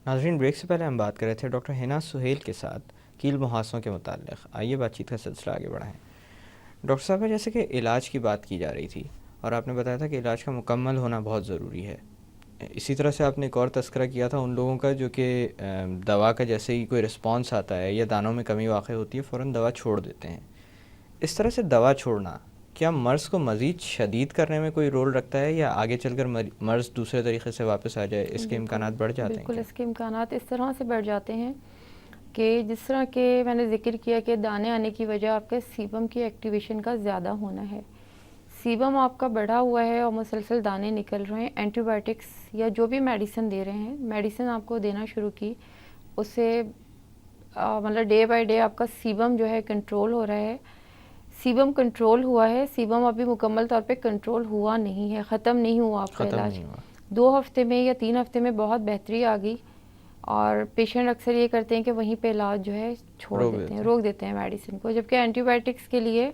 ناظرین، بریک سے پہلے ہم بات کر رہے تھے ڈاکٹر حنا سہیل کے ساتھ کیل محاسوں کے متعلق. آئیے بات چیت کا سلسلہ آگے بڑھائیں. ڈاکٹر صاحب، جیسے کہ علاج کی بات کی جا رہی تھی اور آپ نے بتایا تھا کہ علاج کا مکمل ہونا بہت ضروری ہے. اسی طرح سے آپ نے ایک اور تذکرہ کیا تھا ان لوگوں کا جو کہ دوا کا جیسے ہی کوئی رسپانس آتا ہے یا دانوں میں کمی واقع ہوتی ہے فوراً دوا چھوڑ دیتے ہیں. اس طرح سے دوا چھوڑنا کیا مرض کو مزید شدید کرنے میں کوئی رول رکھتا ہے یا آگے چل کر مرض دوسرے طریقے سے واپس آ جائے، اس کے امکانات بڑھ جاتے ہیں بالکل کیا؟ اس کے امکانات اس طرح سے بڑھ جاتے ہیں کہ جس طرح کہ میں نے ذکر کیا کہ دانے آنے کی وجہ آپ کے سیبم کی ایکٹیویشن کا زیادہ ہونا ہے. سیبم آپ کا بڑھا ہوا ہے اور مسلسل دانے نکل رہے ہیں. اینٹی بائیوٹکس یا جو بھی میڈیسن دے رہے ہیں، میڈیسن آپ کو دینا شروع کی، اس سے مطلب ڈے بائی ڈے آپ کا سیبم جو ہے کنٹرول ہو رہا ہے. سیبم کنٹرول ہوا ہے، سیبم ابھی مکمل طور پہ کنٹرول ہوا نہیں ہے، ختم نہیں ہوا آپ کا ختم علاج. نہیں ہوا. 2 ہفتے میں یا 3 ہفتے میں بہت بہتری آ گئی اور پیشنٹ اکثر یہ کرتے ہیں کہ وہیں پہ علاج جو ہے روک دیتے ہیں میڈیسن کو. جبکہ اینٹی بائیوٹکس کے لیے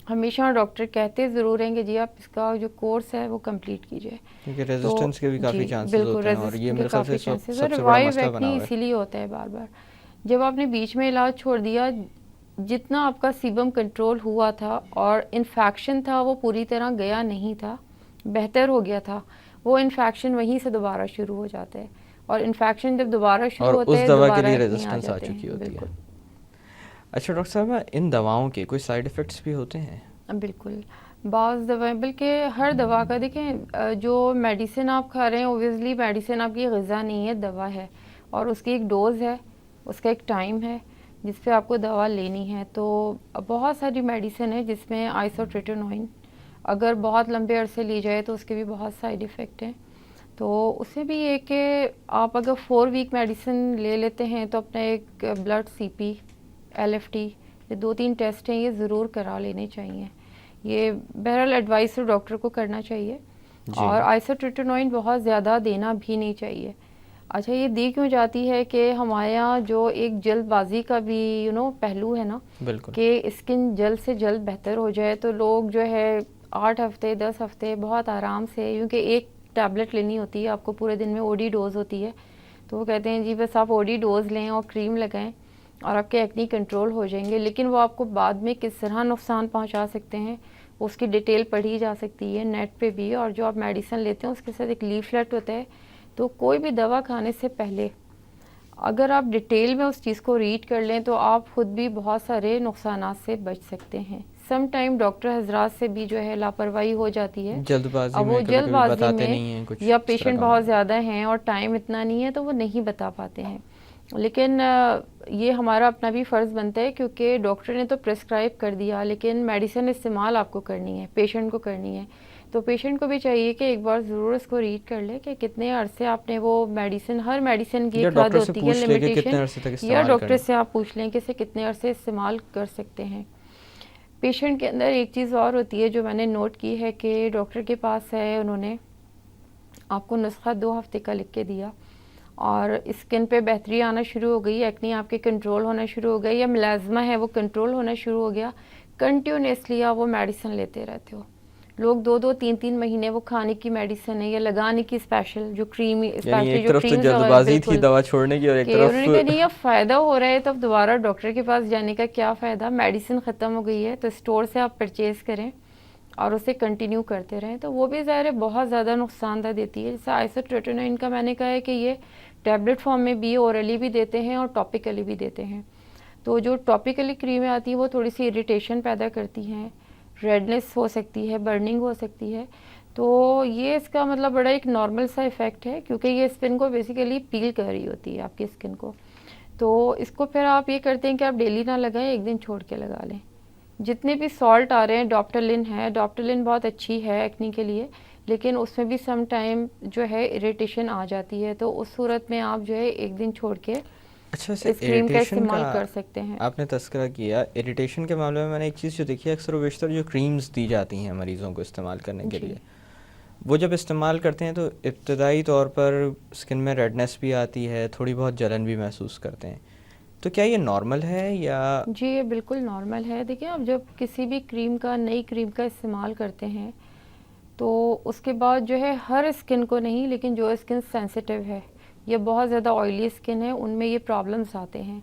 ہمیشہ ڈاکٹر کہتے ضرور ہیں کہ جی آپ اس کا جو کورس ہے وہ کمپلیٹ کیجیے، کیونکہ ریزسٹنس کے بھی کافی چانسز بالکل ہوتے ہیں اور یہ ریزسٹنس کے میرے خیال کافی سے چانسز اور سب سے بڑا ریوائیو مسئلہ بنا ایکنی ہوا ہے. اسی لیے ہوتا ہے بار بار. جب آپ نے بیچ میں علاج چھوڑ دیا، جتنا آپ کا سیبم کنٹرول ہوا تھا اور انفیکشن تھا وہ پوری طرح گیا نہیں تھا، بہتر ہو گیا تھا، وہ انفیکشن وہیں سے دوبارہ شروع ہو جاتا ہے. اور انفیکشن جب دوبارہ شروع اور ہوتا اس ہے دوا کے دوبارہ لیے ایکنی آ ریزسٹنس آ جاتے چکی ہیں. ہوتی ہے. بالکل. اچھا ڈاکٹر صاحب، ان دواؤں کے کوئی سائیڈ افیکٹس بھی ہوتے ہیں؟ بالکل، بعض دوائیں بلکہ ہر دوا کا دیکھیں، جو میڈیسن آپ کھا رہے ہیں اوبویسلی میڈیسن آپ کی غذا نہیں ہے، دوا ہے اور اس کی ایک ڈوز ہے، اس کا ایک ٹائم ہے جس پہ آپ کو دوا لینی ہے. تو بہت ساری میڈیسن ہے جس میں آئسوٹریٹینوئن اگر بہت لمبے عرصے لی جائے تو اس کے بھی بہت سائیڈ ایفیکٹ ہیں. تو اس سے بھی یہ کہ آپ اگر 4 ویک میڈیسن لے لیتے ہیں تو اپنا ایک بلڈ سی پی، ایل ایف ٹی، یہ 2-3 ٹیسٹ ہیں، یہ ضرور کرا لینے چاہیے. یہ بہرحال ایڈوائس تو ڈاکٹر کو کرنا چاہیے. جی. اور آئسوٹریٹینوئن بہت زیادہ دینا بھی نہیں چاہیے. اچھا، یہ دی کیوں جاتی ہے کہ ہمارے یہاں جو ایک جلد بازی کا بھی پہلو ہے نا، بالکل. کہ اسکن جلد سے جلد بہتر ہو جائے، تو لوگ جو ہے 8 ہفتے 10 ہفتے بہت آرام سے، کیونکہ ایک ٹیبلٹ لینی ہوتی ہے آپ کو پورے دن میں، او ڈی ڈوز ہوتی ہے، تو وہ کہتے ہیں جی بس آپ او ڈی ڈوز لیں اور کریم لگائیں اور آپ کے ایکنی کنٹرول ہو جائیں گے. لیکن وہ آپ کو بعد میں کس طرح نقصان پہنچا سکتے ہیں اس کی ڈیٹیل پڑھی جا سکتی ہے نیٹ پہ بھی. اور جو آپ میڈیسن لیتے ہیں اس کے ساتھ ایک لیفلیٹ ہوتا ہے. تو کوئی بھی دوا کھانے سے پہلے اگر آپ ڈیٹیل میں اس چیز کو ریڈ کر لیں تو آپ خود بھی بہت سارے نقصانات سے بچ سکتے ہیں. سم ٹائم ڈاکٹر حضرات سے بھی جو ہے لاپرواہی ہو جاتی ہے، جلد بازی اب وہ میں کبھی جلد کبھی بازی بتاتے میں نہیں ہیں کچھ یا اس طرح پیشنٹ کا بہت معاملہ. زیادہ ہیں اور ٹائم اتنا نہیں ہے تو وہ نہیں بتا پاتے ہیں. لیکن یہ ہمارا اپنا بھی فرض بنتا ہے کیونکہ ڈاکٹر نے تو پرسکرائب کر دیا، لیکن میڈیسن استعمال آپ کو کرنی ہے، پیشنٹ کو کرنی ہے. تو پیشنٹ کو بھی چاہیے کہ ایک بار ضرور اس کو ریڈ کر لے کہ کتنے عرصے آپ نے وہ میڈیسن، ہر میڈیسن کی یا ایک حد ڈاکٹر سے ہوتی ہے پوچھ لے کہ لمیٹیشن، کتنے عرصے تک یا استعمال ڈاکٹر کرنا. سے آپ پوچھ لیں کہ اسے کتنے عرصے استعمال کر سکتے ہیں. پیشنٹ کے اندر ایک چیز اور ہوتی ہے جو میں نے نوٹ کی ہے کہ ڈاکٹر کے پاس ہے، انہوں نے آپ کو نسخہ 2 ہفتے کا لکھ کے دیا اور اسکن پہ بہتری آنا شروع ہو گئی، ایکنی آپ کے کنٹرول ہونا شروع ہو گئی، یا ملازمہ ہے وہ کنٹرول ہونا شروع ہو گیا، کنٹینیوسلی آپ وہ میڈیسن لیتے رہتے ہو. لوگ 2-3 مہینے وہ کھانے کی میڈیسن ہے یا لگانے کی اسپیشل جو کریم، یعنی اسپیشلی ایک جو طرف تو کریمز جلد وغیرہ، بازی تھی بالکل، دوا چھوڑنے کی اور ایک کہ انہوں طرف نے کہا نہیں اب فائدہ ہو رہا ہے تو اب دوبارہ ڈاکٹر کے پاس جانے کا کیا فائدہ، میڈیسن ختم ہو گئی ہے تو اسٹور سے آپ پرچیز کریں اور اسے کنٹینیو کرتے رہیں. تو وہ بھی ظاہر ہے بہت زیادہ نقصان دہ دیتی ہے. جیسے آئسوٹریٹینوئن کا میں نے کہا ہے کہ یہ ٹیبلٹ فارم میں بھی اورلی بھی دیتے ہیں اور ٹاپیکلی بھی دیتے ہیں. تو جو ٹاپیکلی کریمیں آتی ہیں وہ تھوڑی سی اریٹیشن پیدا کرتی ہیں، ریڈنس ہو سکتی ہے، برننگ ہو سکتی ہے. تو یہ اس کا مطلب بڑا ایک نارمل سا ایفیکٹ ہے کیونکہ یہ اسکن کو بیسیکلی پیل کر رہی ہوتی ہے آپ کی اسکن کو. تو اس کو پھر آپ یہ کرتے ہیں کہ آپ ڈیلی نہ لگائیں، ایک دن چھوڑ کے لگا لیں. جتنے بھی سالٹ آ رہے ہیں، ڈاپٹرلن ہے، ڈاپٹرلن بہت اچھی ہے ایکنی کے لیے، لیکن اس میں بھی سم ٹائم جو ہے اریٹیشن آ جاتی ہے. تو اس صورت میں آپ جو ہے ایک دن چھوڑ کے اچھا، سے اس کریم کا اریٹیشن استعمال کا کر سکتے ہیں. آپ نے تذکرہ کیا، اریٹیشن کے معاملے میں نے ایک چیز جو دیکھی ہے، اکثر و بیشتر جو کریمز دی جاتی ہیں مریضوں کو استعمال کرنے کے جی لیے، وہ جب استعمال کرتے ہیں تو ابتدائی طور پر اسکن میں ریڈنس بھی آتی ہے، تھوڑی بہت جلن بھی محسوس کرتے ہیں. تو کیا یہ نارمل ہے یا؟ جی یہ بالکل نارمل ہے. دیکھیں آپ جب کسی بھی کریم کا، نئی کریم کا استعمال کرتے ہیں تو اس کے بعد جو ہے ہر اسکن کو نہیں، لیکن جو اسکن سینسیٹیو ہے، یا بہت زیادہ آئلی اسکن ہے، ان میں یہ پرابلمس آتے ہیں.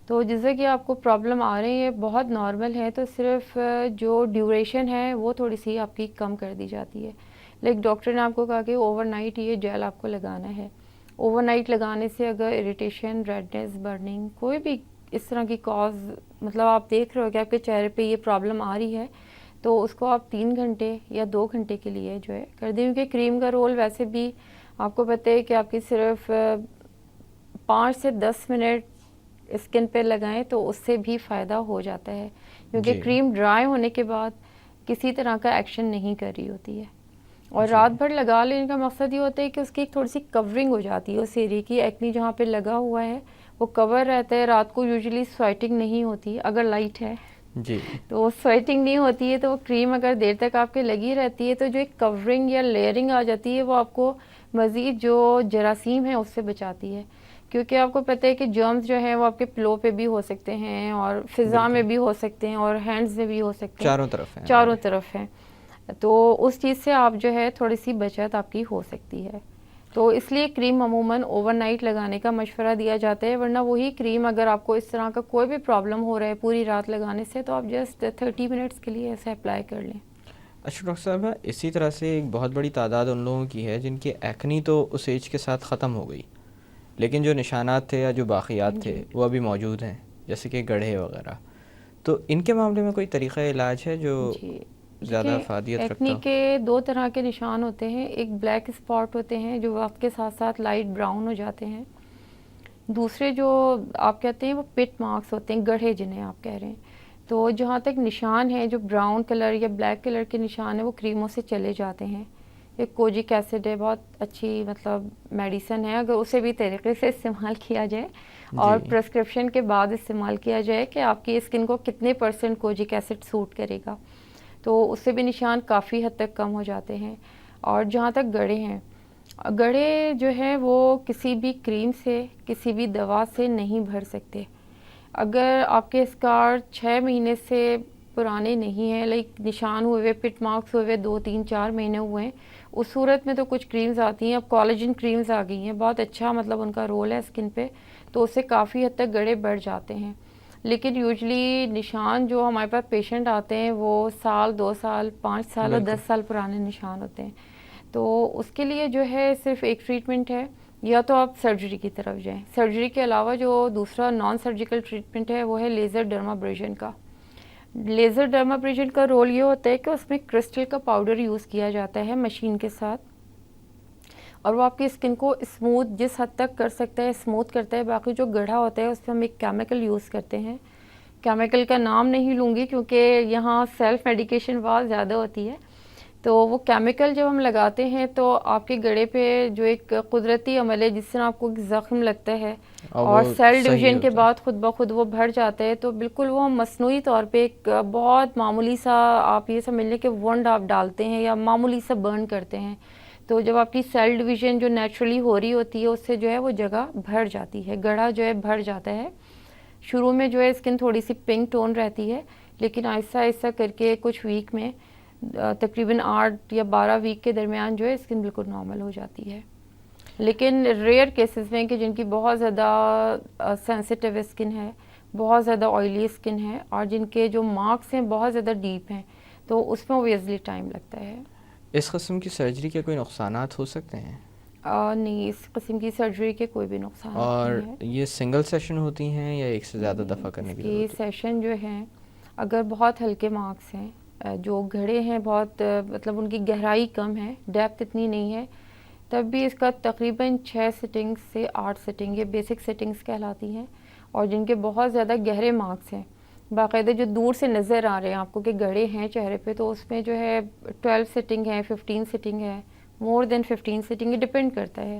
تو جیسے کہ آپ کو پرابلم آ رہی ہے بہت نارمل ہے، تو صرف جو ڈیوریشن ہے وہ تھوڑی سی آپ کی کم کر دی جاتی ہے. لائک ڈاکٹر نے آپ کو کہا کہ اوور نائٹ یہ جیل آپ کو لگانا ہے. اوور نائٹ لگانے سے اگر اریٹیشن، ریڈنس، برننگ، کوئی بھی اس طرح کی کاز، مطلب آپ دیکھ رہے ہو کہ آپ کے چہرے پہ یہ پرابلم آ رہی ہے، تو اس کو آپ 3 گھنٹے یا 2 گھنٹے کے لیے جو ہے کر دیں. کیونکہ کریم کا رول ویسے بھی آپ کو پتہ ہے کہ آپ کی صرف 5 سے 10 منٹ اسکن پہ لگائیں تو اس سے بھی فائدہ ہو جاتا ہے. کیونکہ جی کریم ڈرائی ہونے کے بعد کسی طرح کا ایکشن نہیں کر رہی ہوتی ہے، اور جی رات بھر لگا لینے کا مقصد یہ ہوتا ہے کہ اس کی ایک تھوڑی سی کورنگ ہو جاتی ہے اس ایریا کی. ایکنی جہاں پہ لگا ہوا ہے وہ کور رہتا ہے. رات کو یوزلی سویٹنگ نہیں ہوتی اگر لائٹ ہے، جی تو وہ سویٹنگ نہیں ہوتی ہے، تو وہ کریم اگر دیر تک آپ کے لگی رہتی ہے تو جو ایک کورنگ یا لیئرنگ آ جاتی ہے وہ آپ کو مزید جو جراثیم ہیں اس سے بچاتی ہے. کیونکہ آپ کو پتہ ہے کہ جرمز جو ہیں وہ آپ کے پلو پہ بھی ہو سکتے ہیں، اور فضا میں بالکل، بھی ہو سکتے ہیں، اور ہینڈز میں بھی ہو سکتے ہیں، چاروں طرف ہیں چاروں ہمارے. طرف ہیں. تو اس چیز سے آپ جو ہے تھوڑی سی بچت آپ کی ہو سکتی ہے. تو اس لیے کریم عموماً اوور نائٹ لگانے کا مشورہ دیا جاتا ہے. ورنہ وہی کریم اگر آپ کو اس طرح کا کوئی بھی پرابلم ہو رہا ہے پوری رات لگانے سے، تو آپ جسٹ 30 منٹس کے لیے ایسے اپلائی کر لیں. اچھا ڈاکٹر صاحبہ، اسی طرح سے ایک بہت بڑی تعداد ان لوگوں کی ہے جن کی ایکنی تو اس ایج کے ساتھ ختم ہو گئی، لیکن جو نشانات تھے یا جو باقیات تھے جی وہ ابھی موجود ہیں، جیسے کہ گڑھے وغیرہ. تو ان کے معاملے میں کوئی طریقہ علاج ہے جو جی زیادہ دیکھیں، افادیت رکھتا ایکنی ہو؟ کے 2 طرح کے نشان ہوتے ہیں. ایک بلیک اسپاٹ ہوتے ہیں جو وقت کے ساتھ ساتھ لائٹ براؤن ہو جاتے ہیں. دوسرے جو آپ کہتے ہیں وہ پٹ مارکس ہوتے ہیں، گڑھے جنہیں آپ کہہ رہے ہیں. تو جہاں تک نشان ہے جو براؤن کلر یا بلیک کلر کے نشان ہیں وہ کریموں سے چلے جاتے ہیں. ایک کوجک ایسڈ ہے، بہت اچھی مطلب میڈیسن ہے، اگر اسے بھی طریقے سے استعمال کیا جائے جی اور پرسکرپشن کے بعد استعمال کیا جائے کہ آپ کی اسکن کو کتنے % کوجک ایسڈ سوٹ کرے گا، تو اس سے بھی نشان کافی حد تک کم ہو جاتے ہیں. اور جہاں تک گڑھے ہیں، گڑھے جو ہیں وہ کسی بھی کریم سے، کسی بھی دوا سے نہیں بھر سکتے. اگر آپ کے اسکار 6 مہینے سے پرانے نہیں ہیں، لائک نشان ہوئے ہوئے، پٹ مارکس ہوئے ہوئے 2 3 4 مہینے ہوئے ہیں، اس صورت میں تو کچھ کریمز آتی ہیں. اب کولاجن کریمز آ گئی ہیں، بہت اچھا مطلب ان کا رول ہے اسکن پہ، تو اس سے کافی حد تک گڑھے بڑھ جاتے ہیں. لیکن یوزلی نشان جو ہمارے پاس پیشنٹ آتے ہیں وہ سال، 2 سال، 5 سال اور بالکل. 10 سال پرانے نشان ہوتے ہیں. تو اس کے لیے جو ہے صرف ایک ٹریٹمنٹ ہے، یا تو آپ سرجری کی طرف جائیں. سرجری کے علاوہ جو دوسرا نان سرجیکل ٹریٹمنٹ ہے وہ ہے لیزر ڈرمابریشن کا. لیزر ڈرمابریشن کا رول یہ ہوتا ہے کہ اس میں کرسٹل کا پاؤڈر یوز کیا جاتا ہے مشین کے ساتھ، اور وہ آپ کی اسکن کو اسموتھ جس حد تک کر سکتا ہے اسموتھ کرتا ہے. باقی جو گڑھا ہوتا ہے اس پہ ہم ایک کیمیکل یوز کرتے ہیں، کیمیکل کا نام نہیں لوں گی کیونکہ یہاں سیلف میڈیکیشن بہت زیادہ ہوتی ہے. تو وہ کیمیکل جب ہم لگاتے ہیں تو آپ کے گڑھے پہ جو ایک قدرتی عمل ہے، جس طرح آپ کو ایک زخم لگتا ہے وہ اور سیل صحیح ڈویژن کے ہوتا ہے. بعد خود بخود وہ بھر جاتا ہے، تو بالکل وہ مصنوعی طور پہ ایک بہت معمولی سا آپ یہ سمجھ لیں کہ ونڈ آپ ڈالتے ہیں یا معمولی سا برن کرتے ہیں. تو جب آپ کی سیل ڈویژن جو نیچرلی ہو رہی ہوتی ہے اس سے جو ہے وہ جگہ بھر جاتی ہے، گڑھا جو ہے بھر جاتا ہے. شروع میں جو ہے اسکن تھوڑی سی پنک ٹون رہتی ہے، لیکن آہستہ آہستہ کر کے کچھ ویک میں، تقریباً 8 یا 12 ویک کے درمیان جو ہے اسکن بالکل نارمل ہو جاتی ہے. لیکن ریئر کیسز میں کہ جن کی بہت زیادہ سینسٹیو اسکن ہے، بہت زیادہ آئلی اسکن ہے، اور جن کے جو مارکس ہیں بہت زیادہ ڈیپ ہیں، تو اس میں اوبویسلی ٹائم لگتا ہے. اس قسم کی سرجری کے کوئی نقصانات ہو سکتے ہیں؟ نہیں، اس قسم کی سرجری کے کوئی بھی نقصانات اور نہیں ہیں. یہ سنگل سیشن ہوتی ہیں یا ایک سے زیادہ نہیں، دفعہ کرنے اس کی کی ضرورت ہوتی سیشن جو ہیں اگر بہت ہلکے مارکس ہیں، جو گھڑے ہیں بہت مطلب ان کی گہرائی کم ہے، ڈیپتھ اتنی نہیں ہے، تب بھی اس کا تقریباً 6 سٹنگ سے 8 سٹنگ یہ بیسک سٹنگز کہلاتی ہیں. اور جن کے بہت زیادہ گہرے مارکس ہیں، باقاعدہ جو دور سے نظر آ رہے ہیں آپ کو کہ گڑھے ہیں چہرے پہ، تو اس میں جو ہے 12 سٹنگ ہے، 15 سٹنگ ہے، مور دین 15 سٹنگ، یہ ڈپینڈ کرتا ہے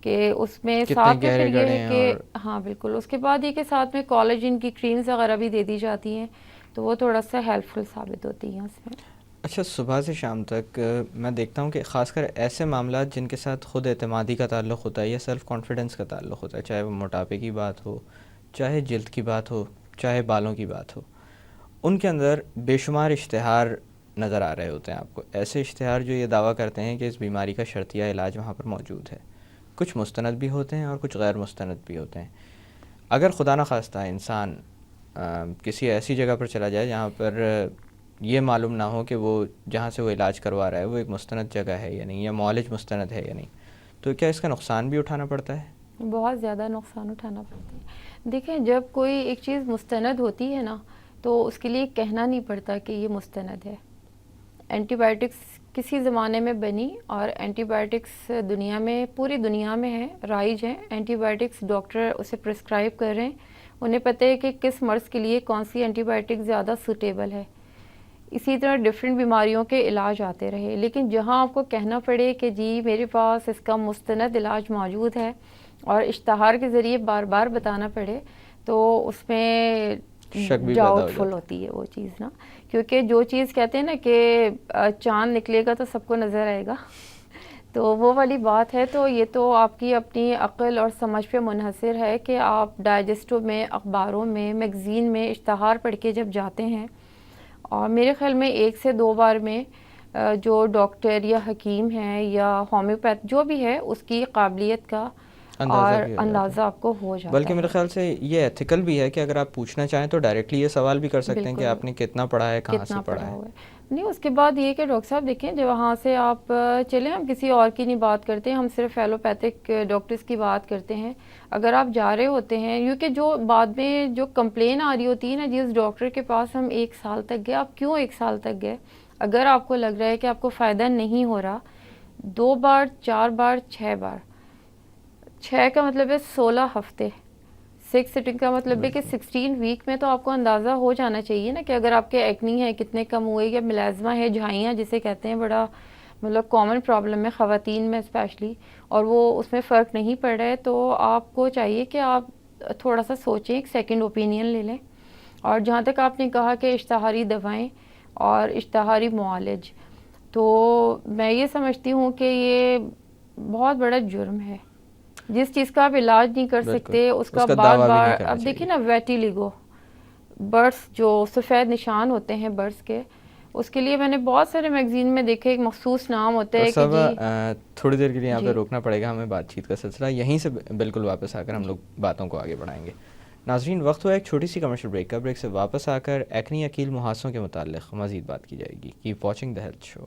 کہ اس میں ہیں؟ کتنے ساتھ میں پھر گہرے یہ گڑھے ہے ہیں کہ اور ہاں بالکل، اس کے بعد یہ کہ ساتھ میں کولاجن کی کریمز وغیرہ بھی دے دی جاتی ہیں، تو وہ تھوڑا سا ہیلپ فل ثابت ہوتی ہیں اس میں. اچھا، صبح سے شام تک میں دیکھتا ہوں کہ خاص کر ایسے معاملات جن کے ساتھ خود اعتمادی کا تعلق ہوتا ہے یا سیلف کانفیڈنس کا تعلق ہوتا ہے، چاہے وہ موٹاپے کی بات ہو، چاہے جلد کی بات ہو، چاہے بالوں کی بات ہو، ان کے اندر بے شمار اشتہار نظر آ رہے ہوتے ہیں آپ کو، ایسے اشتہار جو یہ دعویٰ کرتے ہیں کہ اس بیماری کا شرطیہ علاج وہاں پر موجود ہے. کچھ مستند بھی ہوتے ہیں اور کچھ غیر مستند بھی ہوتے ہیں. اگر خدا نخواستہ انسان کسی ایسی جگہ پر چلا جائے جہاں پر یہ معلوم نہ ہو کہ وہ جہاں سے وہ علاج کروا رہا ہے وہ ایک مستند جگہ ہے یا نہیں, یا معالج مستند ہے یا نہیں, تو کیا اس کا نقصان بھی اٹھانا پڑتا ہے؟ بہت زیادہ نقصان اٹھانا پڑتا ہے. دیکھیں جب کوئی ایک چیز مستند ہوتی ہے نا تو اس کے لیے کہنا نہیں پڑتا کہ یہ مستند ہے. اینٹی بائیوٹکس کسی زمانے میں بنی اور اینٹی بائیوٹکس دنیا میں پوری دنیا میں ہے, رائج ہیں. اینٹی بائیوٹکس ڈاکٹر اسے پرسکرائب کر رہے ہیں, انہیں پتہ ہے کہ کس مرض کے لیے کون سی اینٹی بائیوٹک زیادہ سوٹیبل ہے. اسی طرح ڈفرینٹ بیماریوں کے علاج آتے رہے, لیکن جہاں آپ کو کہنا پڑے کہ جی میرے پاس اس کا مستند علاج موجود ہے اور اشتہار کے ذریعے بار بار بتانا پڑے, تو اس میں شک بھی ڈاؤٹ فل ہوتی ہے وہ چیز نا. کیونکہ جو چیز کہتے ہیں نا کہ چاند نکلے گا تو سب کو نظر آئے گا, تو وہ والی بات ہے. تو یہ تو آپ کی اپنی عقل اور سمجھ پہ منحصر ہے کہ آپ ڈائجسٹو میں, اخباروں میں, میگزین میں اشتہار پڑھ کے جب جاتے ہیں, اور میرے خیال میں 1 سے 2 بار میں جو ڈاکٹر یا حکیم ہیں یا ہومیوپیتھ جو بھی ہے اس کی قابلیت کا اور اندازہ آپ کو ہو جاتا ہے. بلکہ میرے خیال سے یہ ایتھیکل بھی ہے کہ اگر آپ پوچھنا چاہیں تو ڈائریکٹلی یہ سوال بھی کر سکتے ہیں کہ آپ نے کتنا پڑھا ہے, کہاں سے پڑھا ہے. نہیں, اس کے بعد یہ کہ ڈاکٹر صاحب دیکھیں جب وہاں سے آپ چلیں, ہم کسی اور کی نہیں بات کرتے, ہم صرف ایلوپیتھک ڈاکٹرز کی بات کرتے ہیں. اگر آپ جا رہے ہوتے ہیں, کیونکہ جو بعد میں جو کمپلین آ رہی ہوتی ہے نا, جس ڈاکٹر کے پاس ہم 1 سال تک گئے, آپ کیوں 1 سال تک گئے؟ اگر آپ کو لگ رہا ہے کہ آپ کو فائدہ نہیں ہو رہا, 2 بار 4 بار 6 بار, 6 کا مطلب ہے 16 ہفتے, 6 سٹنگ کا مطلب ہے کہ 16 ویک میں تو آپ کو اندازہ ہو جانا چاہیے نا کہ اگر آپ کے ایکنی ہے کتنے کم ہوئے, یا ملازمہ ہے, جھائیاں جسے کہتے ہیں, بڑا مطلب کامن پرابلم ہے خواتین میں اسپیشلی, اور وہ اس میں فرق نہیں پڑ رہا ہے, تو آپ کو چاہیے کہ آپ تھوڑا سا سوچیں, ایک سیکنڈ اوپینین لے لیں. اور جہاں تک آپ نے کہا کہ اشتہاری دوائیں اور اشتہاری معالج, تو میں یہ سمجھتی ہوں کہ یہ بہت بڑا جرم ہے. جس چیز کا آپ علاج نہیں کر سکتے اس کا بار بار, اب دیکھیں نا ویٹیلیگو, برڈس جو سفید نشان ہوتے ہیں برڈس کے, اس کے لیے میں نے بہت سارے میگزین میں دیکھے, ایک مخصوص نام ہوتا ہے کہ جی. تھوڑی دیر کے لیے یہاں پہ روکنا پڑے گا ہمیں بات چیت کا سلسلہ, یہیں سے بالکل واپس آ کر ہم لوگ باتوں کو آگے بڑھائیں گے. ناظرین, وقت ہوا ایک چھوٹی سی کمرشل بریک کا. بریک سے واپس آ کر ایکنی یا کیل مہاسوں کے متعلق مزید بات کی جائے گی. Keep watching the health show.